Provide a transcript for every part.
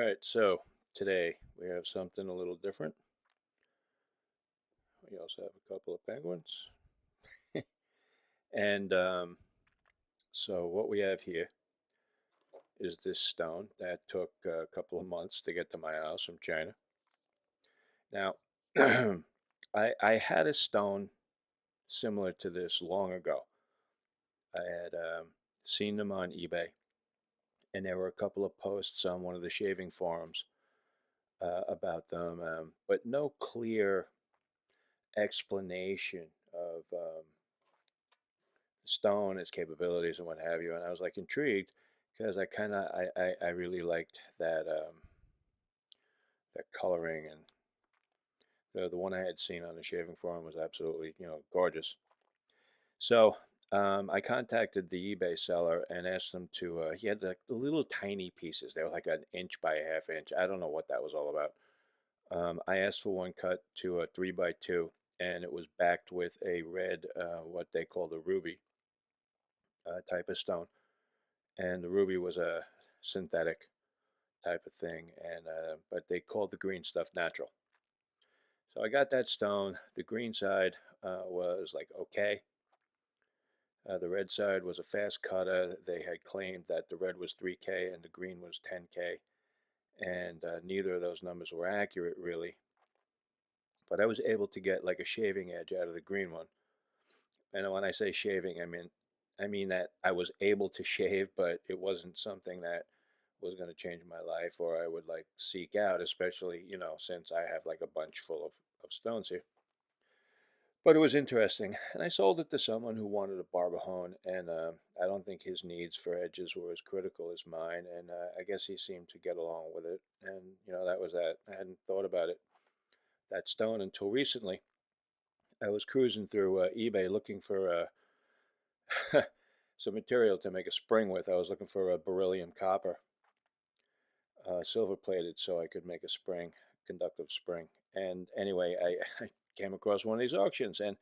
All right, so today we have something a little different. We also have a couple of penguins. And so, what we have here is this stone that took a couple of months to get to my house from China. Now, I had a stone similar to this long ago. I had seen them on eBay, and there were a couple of posts on one of the shaving forums about them, but no clear explanation of stone, its capabilities, and what have you. And I was like intrigued because I really liked that coloring, and the one I had seen on the shaving forum was absolutely gorgeous. So I contacted the eBay seller and asked him to. He had the little tiny pieces. They were like an inch by a half inch. I don't know what that was all about. I asked for one cut to a 3x2, and it was backed with a red, what they call the ruby type of stone, and the ruby was a synthetic type of thing, and but they called the green stuff natural. So I got that stone. The green side was like okay. The red side was a fast cutter. They had claimed that the red was 3K and the green was 10K, and neither of those numbers were accurate really. But I was able to get like a shaving edge out of the green one. And when I say shaving, I mean that I was able to shave, but it wasn't something that was going to change my life or I would like seek out, especially, since I have like a bunch full of stones here. But it was interesting. And I sold it to someone who wanted a barbahone, and I don't think his needs for edges were as critical as mine. And I guess he seemed to get along with it. And, that was that. I hadn't thought about it, that stone, until recently. I was cruising through eBay looking for some material to make a spring with. I was looking for a beryllium copper, silver plated, so I could make a spring, conductive spring. And anyway, I came across one of these auctions, and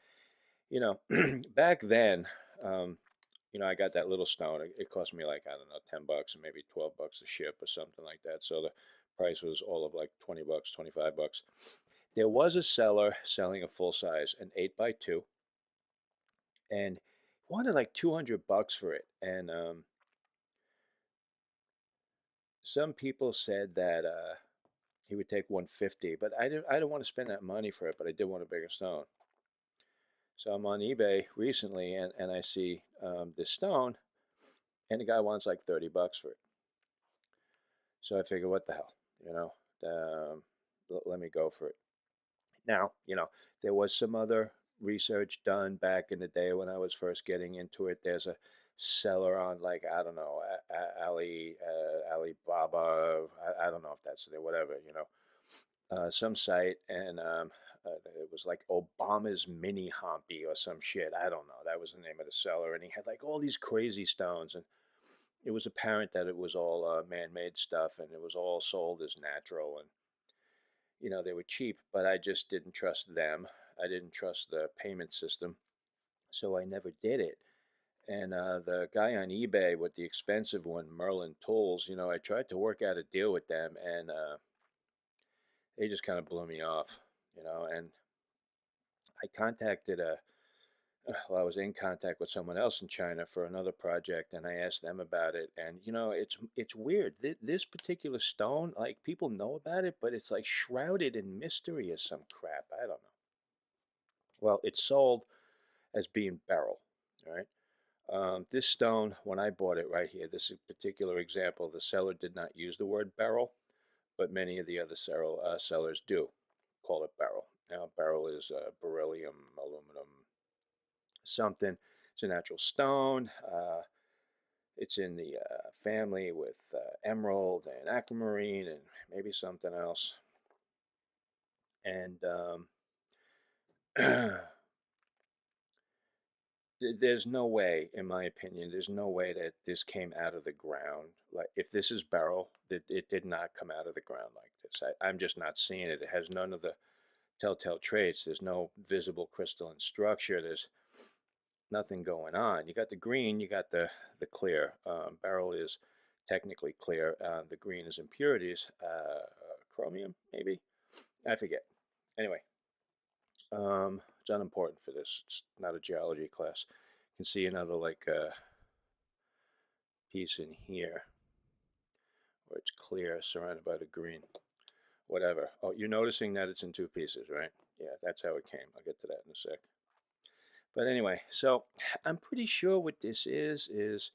you know, back then, um, I got that little stone. It cost me like I don't know, $10 and maybe $12 to ship or something like that. So the price was all of like $20, $25. There was a seller selling a full size, an 8x2, and wanted like $200 for it. And some people said that he would take 150, but I didn't want to spend that money for it, but I did want a bigger stone. So I'm on eBay recently, and I see this stone, and the guy wants like $30 for it. So I figure, what the hell, you know, let me go for it. Now, there was some other research done back in the day when I was first getting into it. There's a seller on, like, I don't know, Alibaba. I don't know if that's there, whatever, some site, and it was like Obama's Mini Hompy or some shit. I don't know. That was the name of the seller, and he had like all these crazy stones, and it was apparent that it was all man-made stuff, and it was all sold as natural, and they were cheap, but I just didn't trust them. I didn't trust the payment system, so I never did it. And the guy on eBay with the expensive one, Merlin Tools, I tried to work out a deal with them, and they just kind of blew me off, and I contacted well, I was in contact with someone else in China for another project, and I asked them about it. And it's weird. This particular stone, like people know about it, but it's like shrouded in mystery or some crap. I don't know. Well, it's sold as being Beryl. All right. This stone, when I bought it right here, this particular example, the seller did not use the word Beryl, but many of the other sellers do call it Beryl. Now, Beryl is beryllium, aluminum, something. It's a natural stone. It's in the family with emerald and aquamarine and maybe something else. And there's no way, in my opinion, there's no way that this came out of the ground. Like, if this is Beryl, it did not come out of the ground like this. I'm just not seeing it. It has none of the telltale traits. There's no visible crystalline structure. There's nothing going on. You got the green, you got the clear. Beryl is technically clear. The green is impurities, chromium, maybe? I forget. Anyway, it's unimportant for this. It's not a geology class. You can see another like piece in here where it's clear, surrounded by the green. Whatever. Oh, you're noticing that it's in two pieces, right? Yeah, that's how it came. I'll get to that in a sec. But anyway, so I'm pretty sure what this is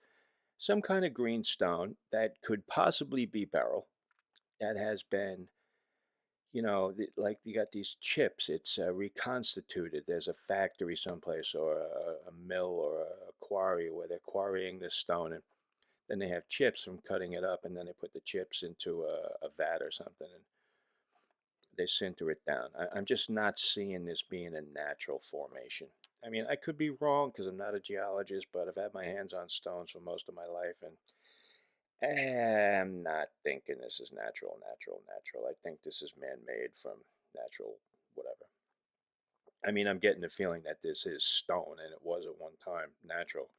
some kind of green stone that could possibly be beryl that has been, like you got these chips. It's reconstituted. There's a factory someplace or a mill or a quarry where they're quarrying this stone, and then they have chips from cutting it up, and then they put the chips into a vat or something, and they sinter it down. I'm just not seeing this being a natural formation. I mean, I could be wrong because I'm not a geologist, but I've had my hands on stones for most of my life, and I'm not thinking this is natural. I think this is man-made from natural whatever. I mean, I'm getting the feeling that this is stone, and it was at one time natural.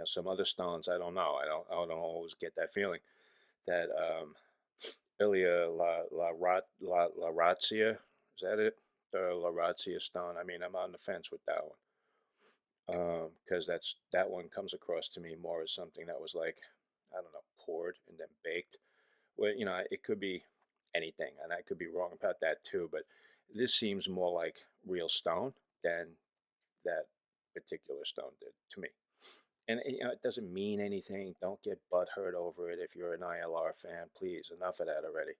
Some other stones, I don't know. I don't always get that feeling that Ilia la Razzia, is that it? The La Razzia stone. I mean, I'm on the fence with that one because that one comes across to me more as something that was like, I don't know, poured and then baked. Well, it could be anything, and I could be wrong about that too. But this seems more like real stone than that particular stone did to me. And it doesn't mean anything. Don't get butthurt over it if you're an ILR fan. Please, enough of that already.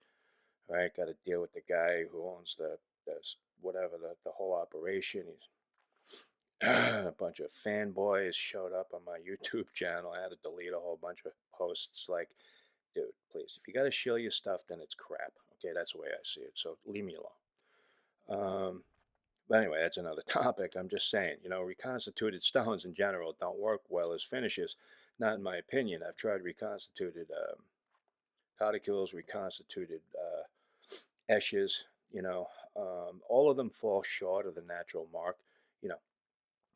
All right, got to deal with the guy who owns the whatever the whole operation. He's a bunch of fanboys showed up on my YouTube channel. I had to delete a whole bunch of posts. Like, dude, please, if you got to shill your stuff, then it's crap. Okay, that's the way I see it. So leave me alone. But anyway, that's another topic. I'm just saying, reconstituted stones in general don't work well as finishes. Not in my opinion. I've tried reconstituted caticules, reconstituted esches. All of them fall short of the natural mark. You know,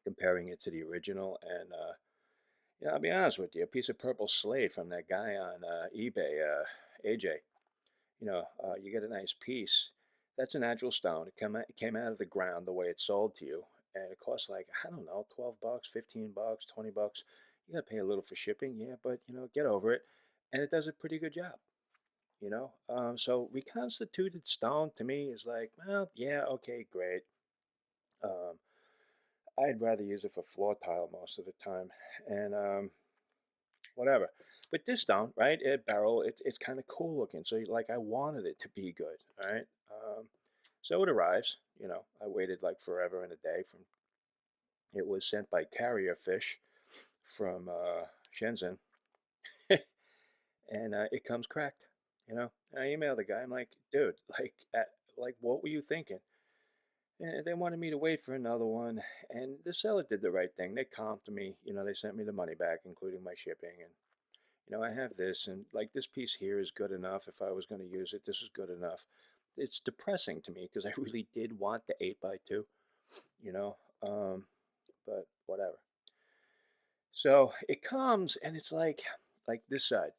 comparing it to the original, and I'll be honest with you, a piece of purple slate from that guy on eBay, AJ. You get a nice piece. That's a natural stone. It came out of the ground the way it's sold to you, and it costs like I don't know, $12, $15, $20. You gotta pay a little for shipping, yeah, but get over it, and it does a pretty good job. So reconstituted stone to me is like, well, yeah, okay, great. Um, I'd rather use it for floor tile most of the time, and whatever. But this stone, right? Beryl, it's kind of cool looking. So like I wanted it to be good, all right? So it arrives. I waited like forever and a day. From it was sent by carrier fish from Shenzhen, and it comes cracked. And I emailed the guy. I'm like, dude, like what were you thinking? And they wanted me to wait for another one, and the seller did the right thing. They comped me. They sent me the money back, including my shipping, and I have this, and like this piece here is good enough. If I was going to use it, this is good enough. It's depressing to me because I really did want the 8 by 2, you know, um, but whatever. So it comes and it's like this side.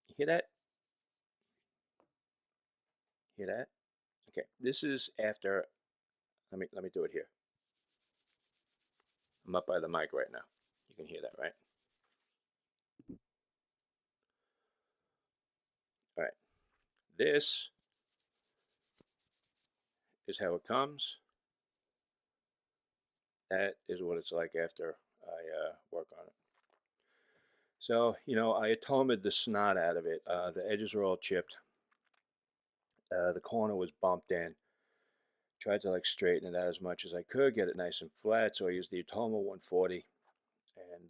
You hear that? Hear that? Okay, this is after. Let me do it here. I'm up by the mic right now. You can hear that, right? All right. This is how it comes. That is what it's like after I work on it. So, I atomed the snot out of it. The edges are all chipped. The corner was bumped in. Tried to like straighten it out as much as I could, get it nice and flat. So I used the Atoma 140, and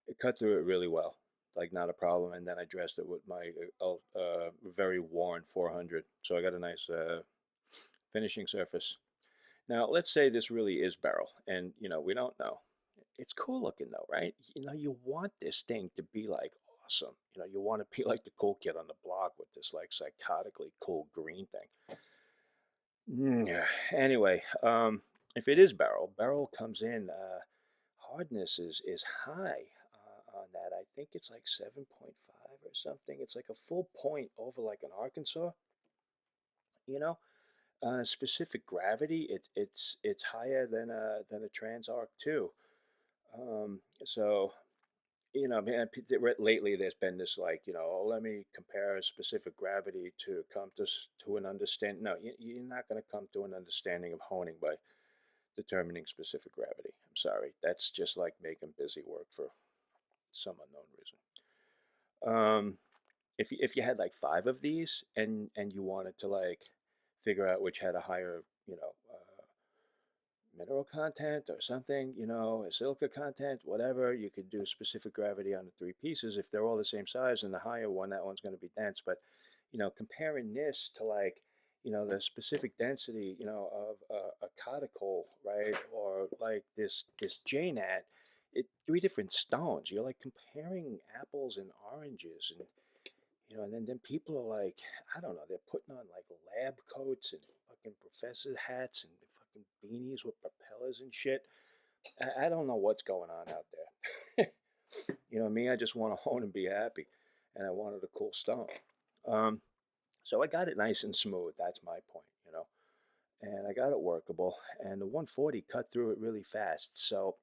it cut through it really well, like not a problem. And then I dressed it with my very worn 400. So I got a nice finishing surface. Now, let's say this really is Beryl, and we don't know. It's cool looking though, right? You want this thing to be like awesome. You want to be like the cool kid on the block with this like psychotically cool green thing. Yeah. Anyway, if it is Beryl comes in. Hardness is high on that. I think it's like 7.5 or something. It's like a full point over like an Arkansas, you know. Specific gravity, it's higher than a Transarc too. So man, lately there's been this like, oh, let me compare specific gravity to come to an understanding. No, you're not going to come to an understanding of honing by determining specific gravity. I'm sorry, that's just like making busy work for some unknown reason. Um, if you had like five of these and you wanted to like figure out which had a higher, mineral content or something, a silica content, whatever. You could do specific gravity on the three pieces. If they're all the same size and the higher one, that one's going to be dense. But, comparing this to like, the specific density, of a cuticle, right? Or like this JNAT, three different stones. You're like comparing apples and oranges and and then people are like, I don't know, they're putting on like lab coats and fucking professor hats and fucking beanies with propellers and shit. I don't know what's going on out there. Me, I just want to hone and be happy, and I wanted a cool stone. Um, so I got it nice and smooth. That's my point. And I got it workable, and the 140 cut through it really fast. So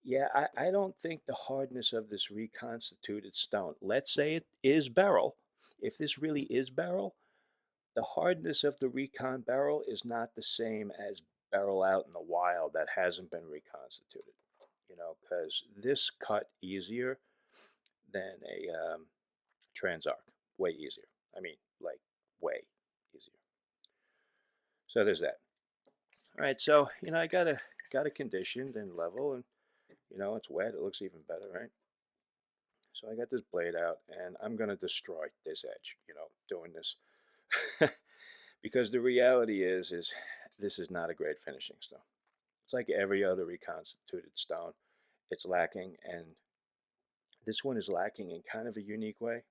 yeah, I don't think the hardness of this reconstituted stone, let's say it is Beryl, if this really is Beryl, the hardness of the recon Beryl is not the same as Beryl out in the wild that hasn't been reconstituted, because this cut easier than a Transarc, way easier. I mean, like, way easier. So there's that. All right, so, I got a conditioned and level, and, it's wet, it looks even better, right? So I got this blade out and I'm going to destroy this edge, doing this. Because the reality is this is not a great finishing stone. It's like every other reconstituted stone. It's lacking, and this one is lacking in kind of a unique way.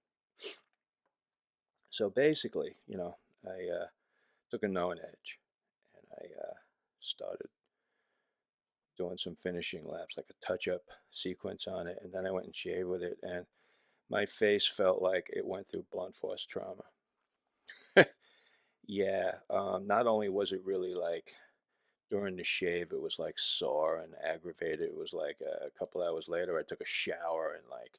So basically, I took a known edge and I started doing some finishing laps, like a touch up sequence on it, and then I went and shaved with it, and my face felt like it went through blunt force trauma. Yeah, not only was it really like during the shave, it was like sore and aggravated. It was like a couple hours later, I took a shower and like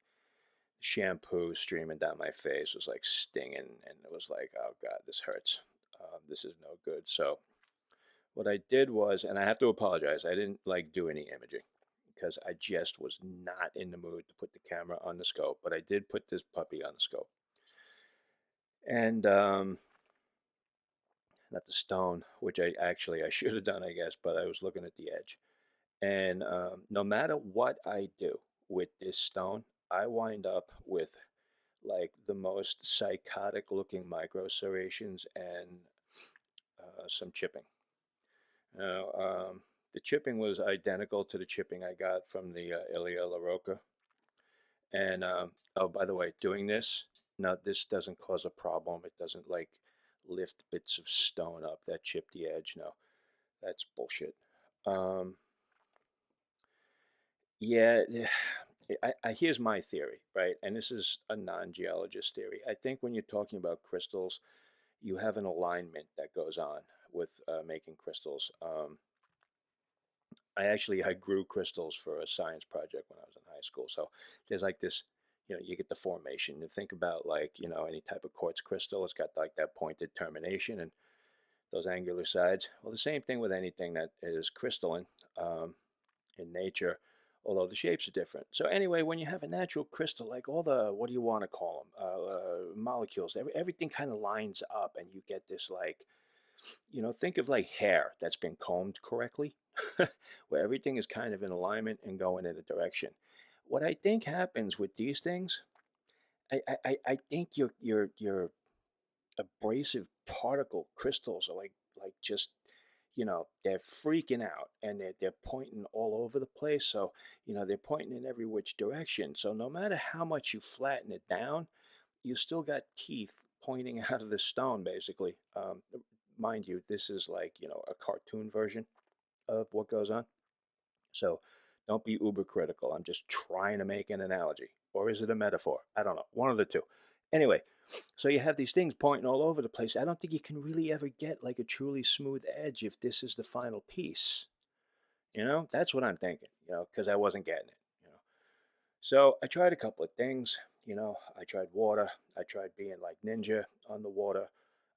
shampoo streaming down my face was like stinging, and it was like, oh God, this hurts. This is no good. So what I did was, and I have to apologize, I didn't like do any imaging because I just was not in the mood to put the camera on the scope, but I did put this puppy on the scope. And not the stone, which I should have done, I guess, but I was looking at the edge. And no matter what I do with this stone, I wind up with like the most psychotic looking micro serrations and some chipping. Now, the chipping was identical to the chipping I got from the Ilia La Roca. And oh, by the way, doing this, no, this doesn't cause a problem. It doesn't like lift bits of stone up that chip the edge. No, that's bullshit. Um, yeah, here's my theory, right? And this is a non-geologist theory. I think when you're talking about crystals, you have an alignment that goes on with making crystals. I grew crystals for a science project when I was in high school. So there's like this, you get the formation. You think about like, any type of quartz crystal, it's got like that pointed termination and those angular sides. Well, the same thing with anything that is crystalline in nature, although the shapes are different. So anyway, when you have a natural crystal, like all the, what do you want to call them, molecules, everything kind of lines up, and you get this like, think of like hair that's been combed correctly, where everything is kind of in alignment and going in a direction. What I think happens with these things, I think your abrasive particle crystals are like just they're freaking out, and they're pointing all over the place. So they're pointing in every which direction. So no matter how much you flatten it down, you still got teeth pointing out of the stone, basically. Mind you, this is like a cartoon version of what goes on. So Don't be uber critical. I'm just trying to make an analogy. Or is it a metaphor? I don't know. One of the two. Anyway, so you have these things pointing all over the place. I don't think you can really ever get like a truly smooth edge if this is the final piece. That's what I'm thinking, because I wasn't getting it. So I tried a couple of things. I tried water. I tried being like ninja on the water.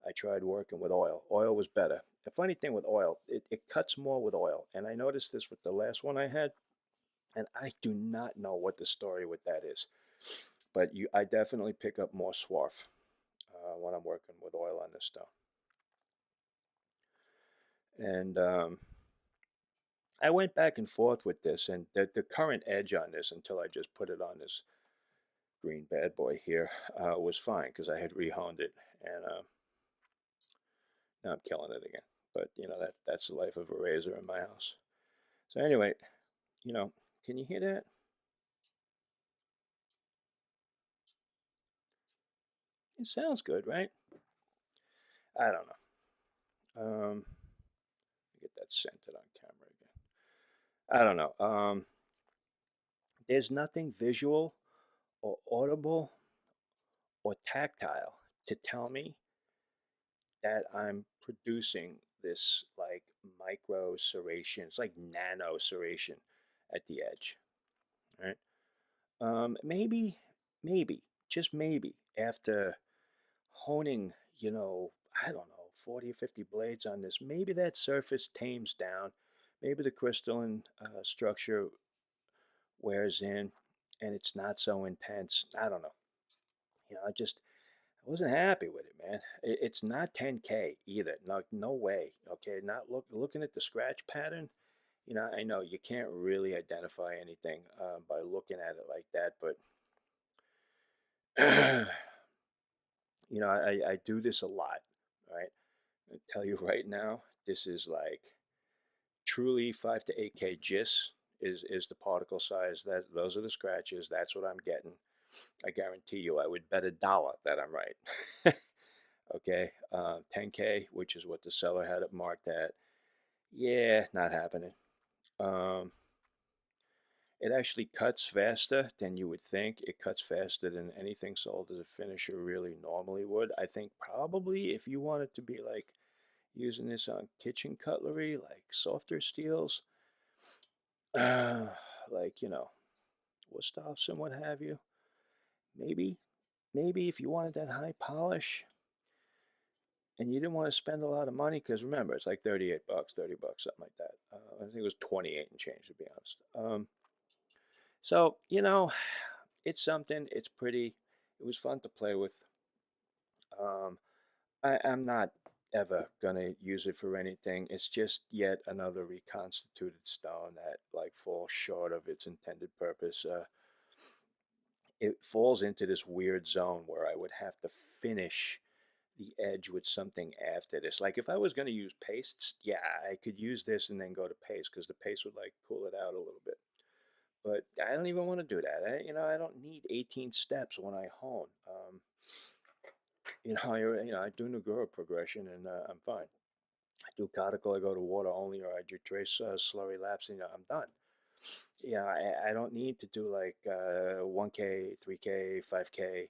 I tried working with oil. Oil was better. The funny thing with oil, it cuts more with oil. And I noticed this with the last one I had, and I do not know what the story with that is. But I definitely pick up more swarf when I'm working with oil on this stone. And I went back and forth with this, and the current edge on this until I just put it on this green bad boy here was fine because I had rehoned it, and now I'm killing it again. But that's the life of a razor in my house. So anyway, you know, can you hear that? It sounds good, right? I don't know. Get that centered on camera again. I don't know. There's nothing visual or audible or tactile to tell me that I'm producing this like micro serration. It's like nano serration at the edge, right? Maybe, just maybe, after honing, I don't know, 40 or 50 blades on this, maybe that surface tames down. Maybe the crystalline structure wears in and it's not so intense. I don't know. I wasn't happy with it, man. It's not 10K either. No, no way. Okay, not looking at the scratch pattern. I know you can't really identify anything by looking at it like that, but I do this a lot, right? I tell you right now, this is like truly 5 to 8K gis is the particle size. Those are the scratches. That's what I'm getting. I guarantee you, I would bet $1 that I'm right. Okay, 10K, which is what the seller had it marked at. Yeah, not happening. Um, it actually cuts faster than you would think. It cuts faster than anything sold as a finisher really normally would. I think probably if you wanted to be like using this on kitchen cutlery, like softer steels, uh, like, Wusthoffs and what have you, maybe, maybe if you wanted that high polish and you didn't want to spend a lot of money, because remember, it's like 38 bucks, 30 bucks, something like that. I think it was 28 and change, to be honest. So, it's something, it's pretty, it was fun to play with. Um, I'm not ever gonna use it for anything. It's just yet another reconstituted stone that like falls short of its intended purpose. It falls into this weird zone where I would have to finish the edge with something after this. Like if I was gonna use pastes, yeah, I could use this and then go to paste because the paste would like cool it out a little bit. But I don't even want to do that. I don't need 18 steps when I hone. I do Nagura progression and I'm fine. I do caudicle, I go to water only, or I do trace slurry lapse, and I'm done. I don't need to do like 1K, 3K, 5K,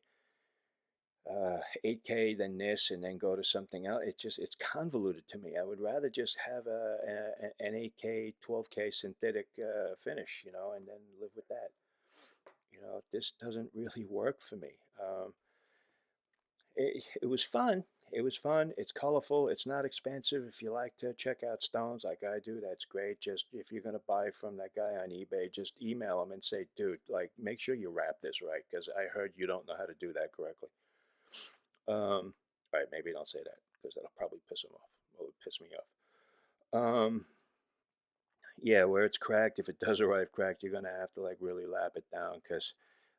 8K, then this, and then go to something else. It's convoluted to me. I would rather just have an 8K, 12K synthetic finish, and then live with that. This doesn't really work for me. It was fun. It was fun. It's colorful. It's not expensive. If you like to check out stones like I do, that's great. Just if you're gonna buy from that guy on eBay, just email him and say, "Dude, like, make sure you wrap this right, because I heard you don't know how to do that correctly." All right, maybe don't say that because that'll probably piss him off. Well, it would piss me off. Yeah, where it's cracked, if it does arrive cracked, you're gonna have to like really lap it down because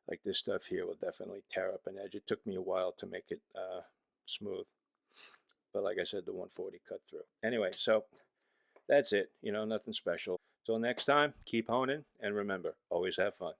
like this stuff here will definitely tear up an edge. It took me a while to make it smooth, but like I said, the 140 cut through. Anyway, so that's it. Nothing special. Till next time, keep honing and remember, always have fun.